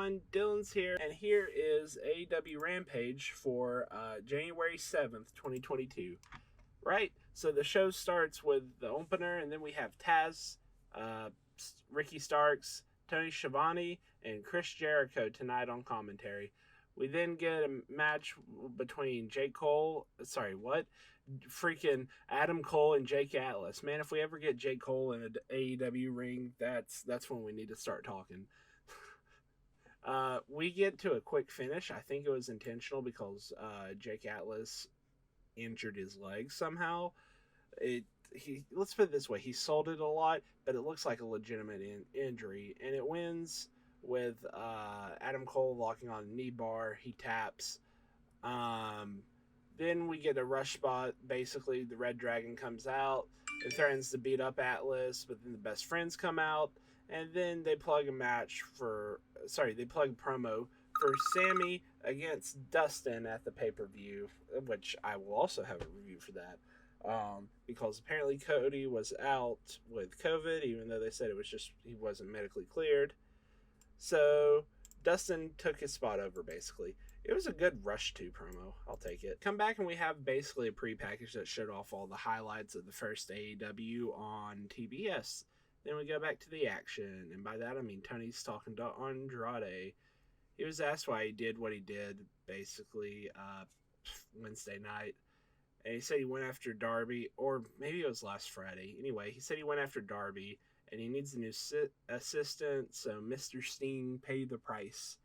everyone, Dylan's here, and here is AEW Rampage for January 7th, 2022. Right? So the show starts with the opener, and then we have Taz, uh, Ricky Starks, Tony Schiavone, and Chris Jericho tonight on commentary. We then get a match between Jake Cole. Sorry, what? Freaking Adam Cole and Jake Atlas. Man, if we ever get Jake Cole in an AEW ring, that's when we need to start talking. We get to a quick finish. I think it was intentional because Jake Atlas injured his leg somehow. Let's put it this way: he sold it a lot, but it looks like a legitimate injury, and it wins with Adam Cole locking on a knee bar. He taps. Then we get a rush spot. Basically, the Red Dragon comes out and threatens to beat up Atlas, but then the best friends come out, and then they plug a promo for Sammy against Dustin at the pay-per-view, which I will also have a review for that. Because apparently Cody was out with COVID, even though they said it was just he wasn't medically cleared. So Dustin took his spot over, basically. It was a good Rush 2 promo. I'll take it. Come back and we have basically a pre-package that showed off all the highlights of the first AEW on TBS. Then we go back to the action, and by that I mean Tony's talking to Andrade. He was asked why he did what he did, basically, Wednesday night. And he said he went after Darby, or maybe it was last Friday. Anyway, he said he went after Darby, and he needs a new assistant, so Mr. Sting paid the price.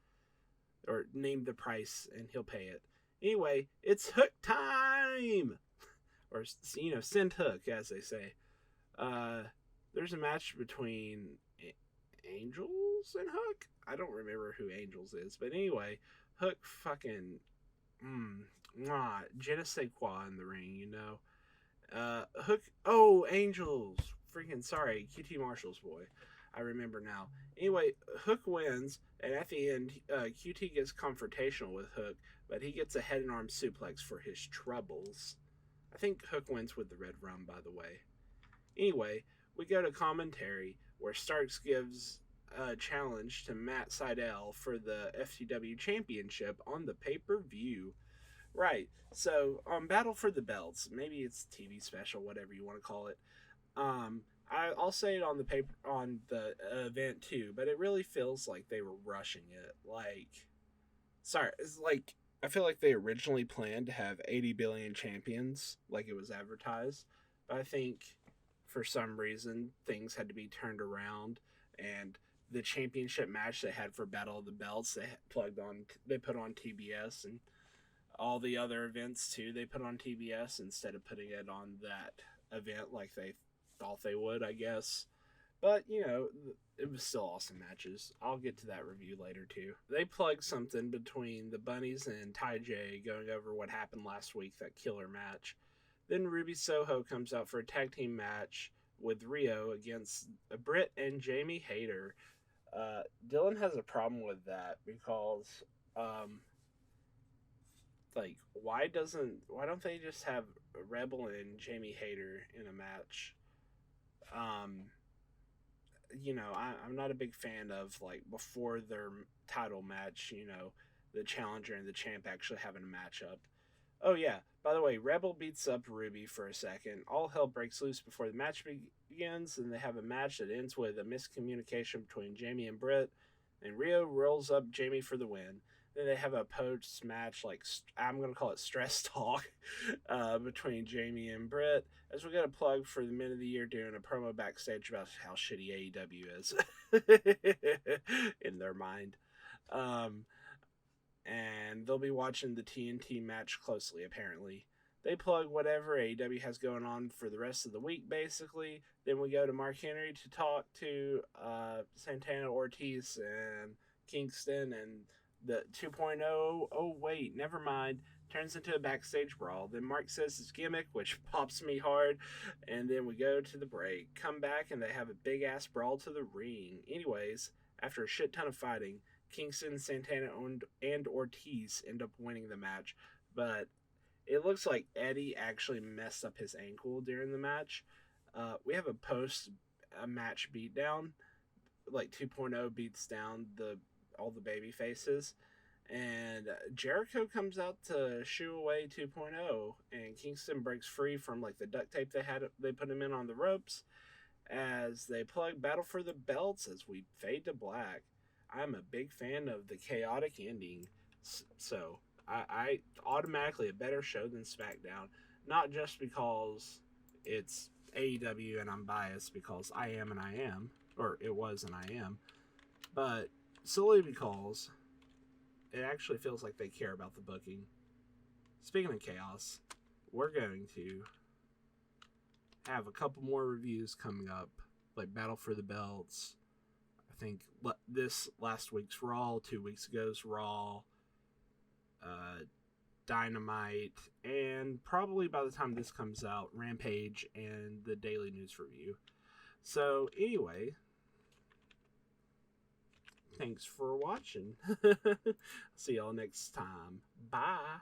Or named the price, and he'll pay it. Anyway, it's Hook time! Or, send Hook, as they say. There's a match between Angels and Hook? I don't remember who Angels is, but anyway, Hook fucking je ne sais quoi in the ring, Hook, Angels, freaking sorry, QT Marshall's boy, I remember now. Anyway, Hook wins, and at the end, QT gets confrontational with Hook, but he gets a head and arm suplex for his troubles. I think Hook wins with the red rum, by the way. Anyway, we go to commentary, where Starks gives a challenge to Matt Sydal for the FTW Championship on the pay-per-view. Right, so on Battle for the Belts, maybe it's TV special, whatever you want to call it. I'll say it on the event too, but it really feels like they were rushing it. I feel like they originally planned to have 80 billion champions, like it was advertised, but I think for some reason things had to be turned around, and the championship match they had for Battle of the Belts they put on TBS, and all the other events too they put on TBS instead of putting it on that event like they thought they would, I guess. But it was still awesome matches. I'll get to that review later too. They plugged something between the Bunnies and Ty J going over what happened last week, that killer match. Then Ruby Soho comes out for a tag team match with Rio against Britt and Jamie Hayter. Dylan has a problem with that because why don't they just have Rebel and Jamie Hayter in a match? I'm not a big fan of before their title match, the challenger and the champ actually having a matchup. Oh yeah, by the way, Rebel beats up Ruby for a second. All hell breaks loose before the match begins, and they have a match that ends with a miscommunication between Jamie and Britt, and Rio rolls up Jamie for the win. Then they have a post-match, I'm going to call it stress talk, between Jamie and Britt, as we got a plug for the Men of the Year doing a promo backstage about how shitty AEW is in their mind. And they'll be watching the TNT match closely, apparently. They plug whatever AEW has going on for the rest of the week, basically. Then we go to Mark Henry to talk to Santana, Ortiz, and Kingston, and the 2.0, oh wait, never mind, turns into a backstage brawl. Then Mark says his gimmick, which pops me hard, and then we go to the break. Come back, and they have a big-ass brawl to the ring. Anyways, after a shit ton of fighting, Kingston, Santana, and Ortiz end up winning the match, but it looks like Eddie actually messed up his ankle during the match. We have a post-match beatdown, 2.0 beats down the all the baby faces. And Jericho comes out to shoo away 2.0, and Kingston breaks free from like the duct tape they put him in on the ropes as they plug Battle for the Belts as we fade to black. I'm a big fan of the chaotic ending, so I automatically a better show than SmackDown, not just because it's AEW and I'm biased because I am and I am, or it was and I am, but solely because it actually feels like they care about the booking. Speaking of chaos, we're going to have a couple more reviews coming up, like Battle for the Belts. I think this last week's Raw, 2 weeks ago's Raw, Dynamite, and probably by the time this comes out, Rampage and the Daily News Review. So anyway, thanks for watching. See y'all next time. Bye.